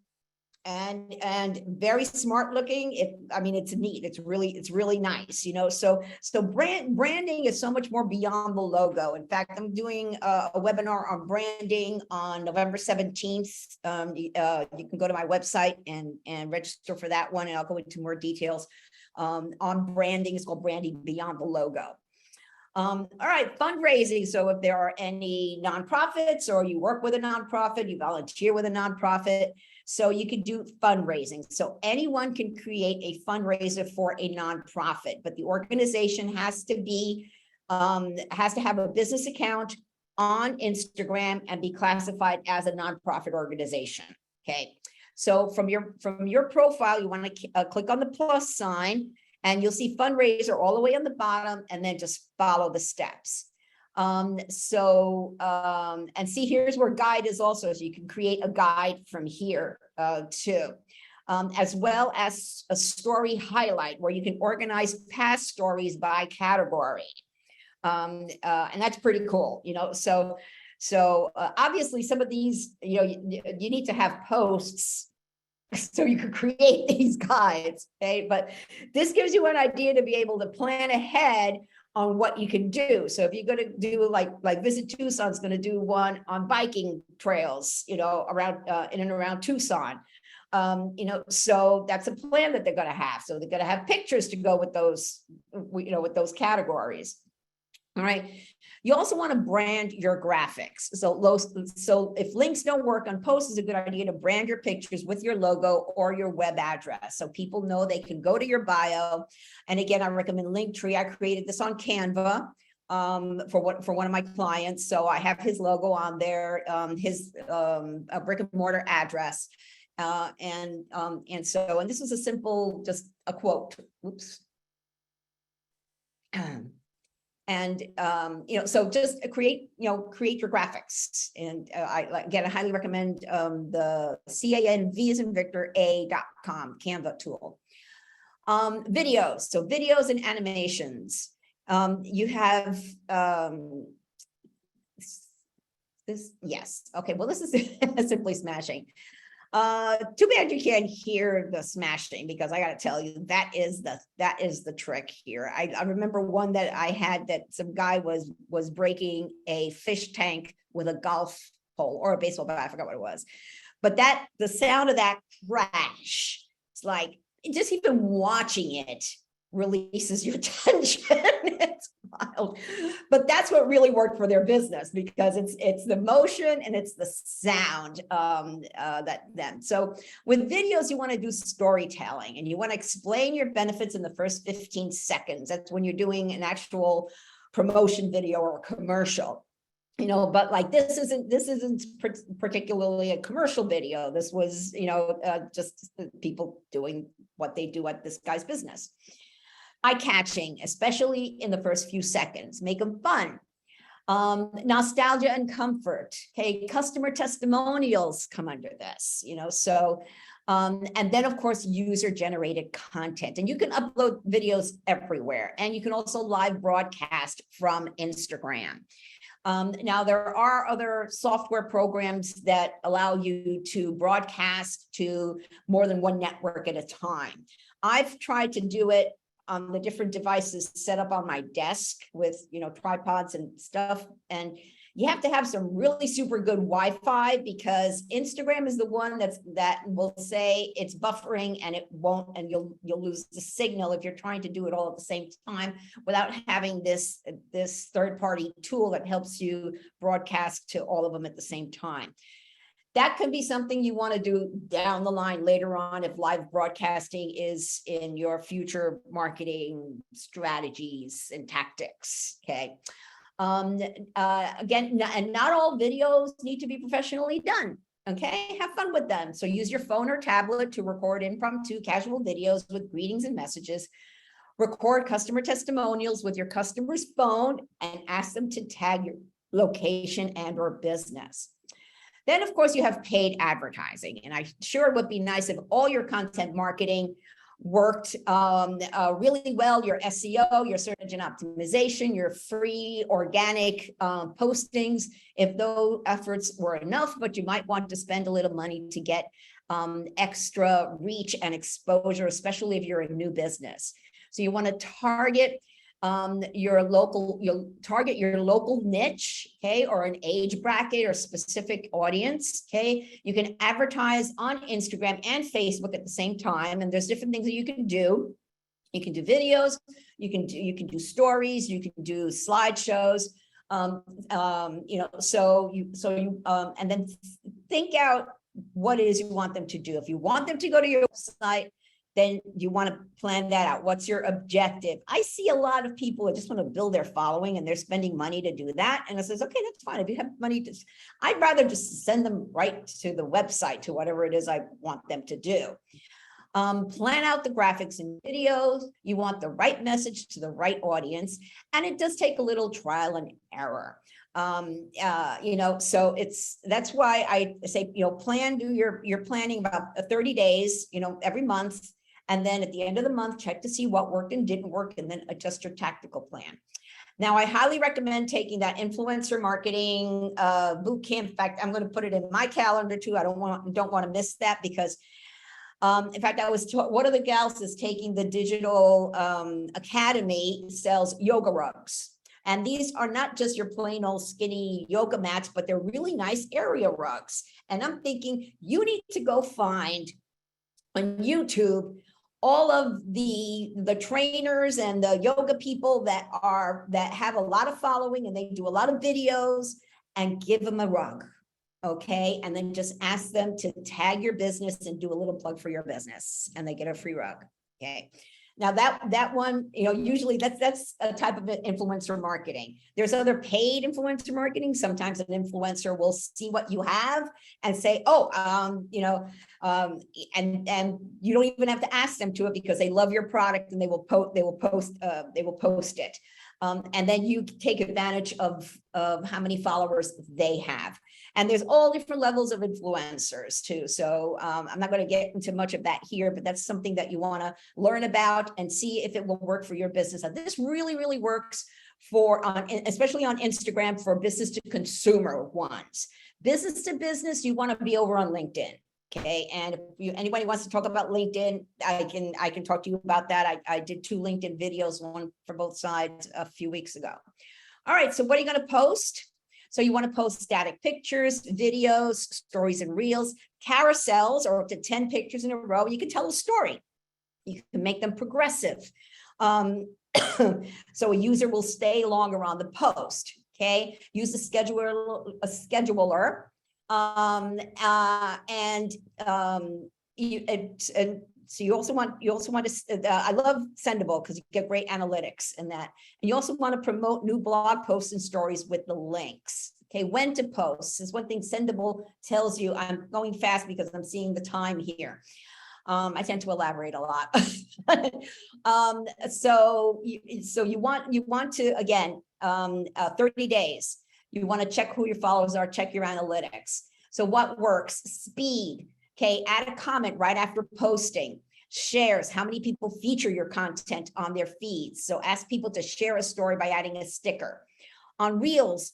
and very smart looking. It's neat. It's really nice, So branding is so much more beyond the logo. In fact, I'm doing a webinar on branding on November 17th. You can go to my website and register for that one, and I'll go into more details on branding. It's called Branding Beyond the Logo. All right, fundraising. So if there are any nonprofits, or you work with a nonprofit, you volunteer with a nonprofit, so you can do fundraising. So anyone can create a fundraiser for a nonprofit, but the organization has to have a business account on Instagram and be classified as a nonprofit organization. Okay, so from your profile, you want to click on the plus sign, and you'll see fundraiser all the way on the bottom, and then just follow the steps. And see, here's where guide is also, so you can create a guide from here too. as well as a story highlight where you can organize past stories by category. And that's pretty cool, So obviously some of these, you need to have posts so you could create these guides, okay? But this gives you an idea to be able to plan ahead on what you can do. So if you're going to do like Visit Tucson's going to do one on biking trails, around in and around Tucson. So that's a plan that they're going to have. So they're going to have pictures to go with those, with those categories. All right. You also want to brand your graphics. So if links don't work on posts, it's a good idea to brand your pictures with your logo or your web address. So people know they can go to your bio. And again, I recommend Linktree. I created this on Canva for one of my clients. So I have his logo on there, his a brick and mortar address. And this is a simple, just a quote. Oops. So just create your graphics. And I highly recommend the CANV as in Victor A.com Canva tool. Videos. So videos and animations. You have this. Yes. Okay. Well, this is simply smashing. Too bad you can't hear the smashing, because I got to tell you, that is the trick here. I remember one that I had that some guy was breaking a fish tank with a golf pole or a baseball bat. I forgot what it was, but the sound of that crash, it's like just even watching it releases your tension. It's wild, but that's what really worked for their business, because it's the motion and it's the sound so with videos, you want to do storytelling and you want to explain your benefits in the first 15 seconds. That's when you're doing an actual promotion video or commercial. But like this isn't particularly a commercial video. This was, just people doing what they do at this guy's business. Eye-catching, especially in the first few seconds. Make them fun. Nostalgia and comfort. Okay, customer testimonials come under this. And then of course user-generated content. And you can upload videos everywhere, and you can also live broadcast from Instagram. Now, there are other software programs that allow you to broadcast to more than one network at a time. I've tried to do it on the different devices set up on my desk with, tripods and stuff. And you have to have some really super good Wi-Fi, because Instagram is the one that will say it's buffering and it won't, and you'll lose the signal if you're trying to do it all at the same time without having this third-party tool that helps you broadcast to all of them at the same time. That could be something you want to do down the line later on if live broadcasting is in your future marketing strategies and tactics. Okay. Again, and not all videos need to be professionally done. Okay, have fun with them. So use your phone or tablet to record impromptu casual videos with greetings and messages. Record customer testimonials with your customer's phone and ask them to tag your location and or business. Then, of course, you have paid advertising. And I sure it would be nice if all your content marketing worked really well, your SEO, your search engine optimization, your free organic postings, if those efforts were enough, but you might want to spend a little money to get extra reach and exposure, especially if you're a new business. So you want to target you'll target your local niche, okay, or an age bracket or specific audience, okay. You can advertise on Instagram and Facebook at the same time, and there's different things that you can do. You can do videos, you can do stories, you can do slideshows, and then think out what it is you want them to do. If you want them to go to your website, then you want to plan that out. What's your objective? I see a lot of people that just want to build their following and they're spending money to do that. And it says, okay, that's fine. If you have money to, I'd rather just send them right to the website, to whatever it is I want them to do. Plan out the graphics and videos. You want the right message to the right audience. And it does take a little trial and error. So that's why I say, do your planning about 30 days, every month. And then at the end of the month, check to see what worked and didn't work, and then adjust your tactical plan. Now, I highly recommend taking that influencer marketing boot camp. In fact, I'm going to put it in my calendar too. I don't want to miss that, because in fact, I was one of the gals is taking the digital academy, sells yoga rugs. And these are not just your plain old skinny yoga mats, but they're really nice area rugs. And I'm thinking you need to go find on YouTube all of the trainers and the yoga people that have a lot of following, and they do a lot of videos, and give them a rug. Okay. And then just ask them to tag your business and do a little plug for your business, and they get a free rug. Okay. Now that one, usually that's a type of influencer marketing. There's other paid influencer marketing. Sometimes an influencer will see what you have and say, and you don't even have to ask them to it, because they love your product, and they will post it. And then you take advantage of how many followers they have. And there's all different levels of influencers too. So I'm not going to get into much of that here, but that's something that you want to learn about and see if it will work for your business. And this really, really works especially on Instagram, for business to consumer ones. Business to business, you want to be over on LinkedIn. Okay. And if anybody wants to talk about LinkedIn, I can talk to you about that. I did 2 LinkedIn videos, one for both sides, a few weeks ago. All right. So what are you going to post? So you want to post static pictures, videos, stories and reels, carousels, or up to 10 pictures in a row. You can tell a story. You can make them progressive. So a user will stay longer on the post. Okay. Use a scheduler. So you also want to, I love Sendable because you get great analytics in that. And you also want to promote new blog posts and stories with the links. Okay, when to post is one thing. Sendable tells you. I'm going fast because I'm seeing the time here. I tend to elaborate a lot. So you want to, again, 30 days. You want to check who your followers are, check your analytics. So what works? Speed. Okay, add a comment right after posting. Shares, how many people feature your content on their feeds? So ask people to share a story by adding a sticker. On Reels,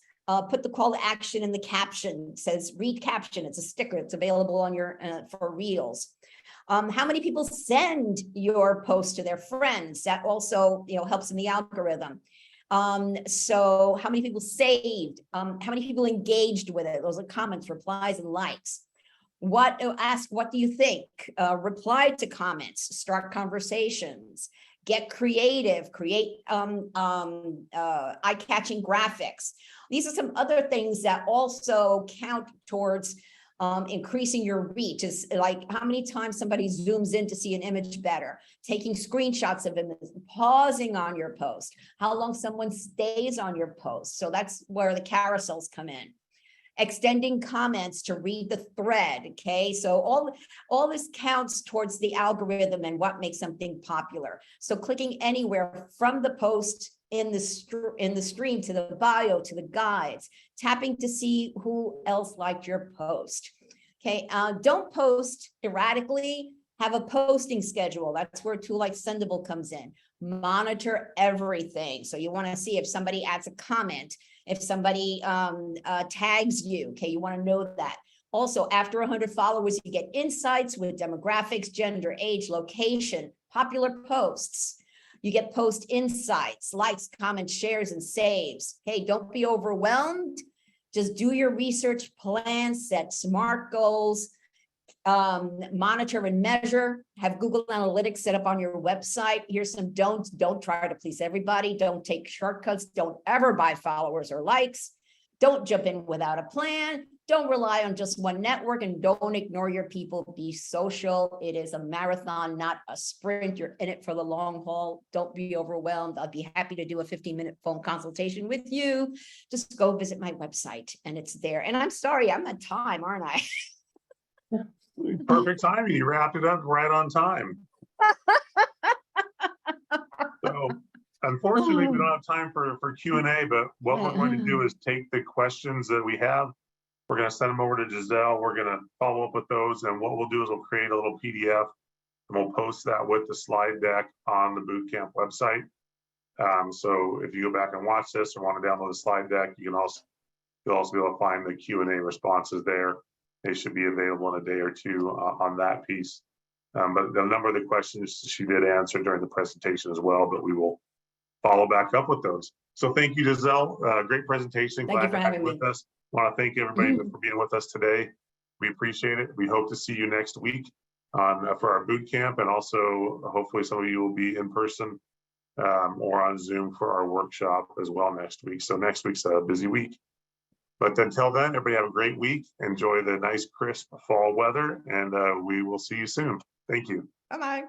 put the call to action in the caption. It says read caption. It's a sticker. It's available on your for Reels. How many people send your post to their friends? That also helps in the algorithm. So how many people saved? How many people engaged with it? Those are comments, replies, and likes. Ask, what do you think? Reply to comments, start conversations, get creative, create eye-catching graphics. These are some other things that also count towards increasing your reach. Is like how many times somebody zooms in to see an image better, taking screenshots of images, pausing on your post, how long someone stays on your post. So that's where the carousels come in. Extending comments to read the thread. Okay, so all this counts towards the algorithm and what makes something popular. So clicking anywhere from the post in the stream to the bio to the guides, tapping to see who else liked your post. Okay, don't post erratically. Have a posting schedule. That's where a tool like Sendable comes in. Monitor everything. So you want to see if somebody adds a comment, if somebody tags you. Okay, you want to know that. Also, after 100 followers, you get insights with demographics, gender, age, location, popular posts. You get post insights, likes, comments, shares, and saves. Hey, don't be overwhelmed. Just do your research, plan, set SMART goals, monitor and measure, have Google Analytics set up on your website. Here's some don'ts. Don't try to please everybody. Don't take shortcuts. Don't ever buy followers or likes. Don't jump in without a plan. Don't rely on just one network, and don't ignore your people. Be social. It is a marathon, not a sprint. You're in it for the long haul. Don't be overwhelmed. I'll be happy to do a 15-minute phone consultation with you. Just go visit my website and it's there. And I'm sorry, I'm at time, aren't I? Perfect timing. You wrapped it up right on time. So Unfortunately, we don't have time for Q&A, but what we're going to do is take the questions that we have. We're going to send them over to Giselle. We're going to follow up with those. And what we'll do is we'll create a little PDF and we'll post that with the slide deck on the boot camp website. So if you go back and watch this or want to download the slide deck, you'll also be able to find the Q&A responses there. They should be available in a day or two on that piece. But the number of the questions she did answer during the presentation as well, but we will follow back up with those. So thank you, Giselle. Great presentation. Thank you Glad for to have you having with me. us. Want to thank everybody for being with us today. We appreciate it. We hope to see you next week for our boot camp, and also hopefully some of you will be in person or on Zoom for our workshop as well next week. So next week's a busy week. But until then, everybody have a great week. Enjoy the nice, crisp fall weather, and we will see you soon. Thank you. Bye-bye.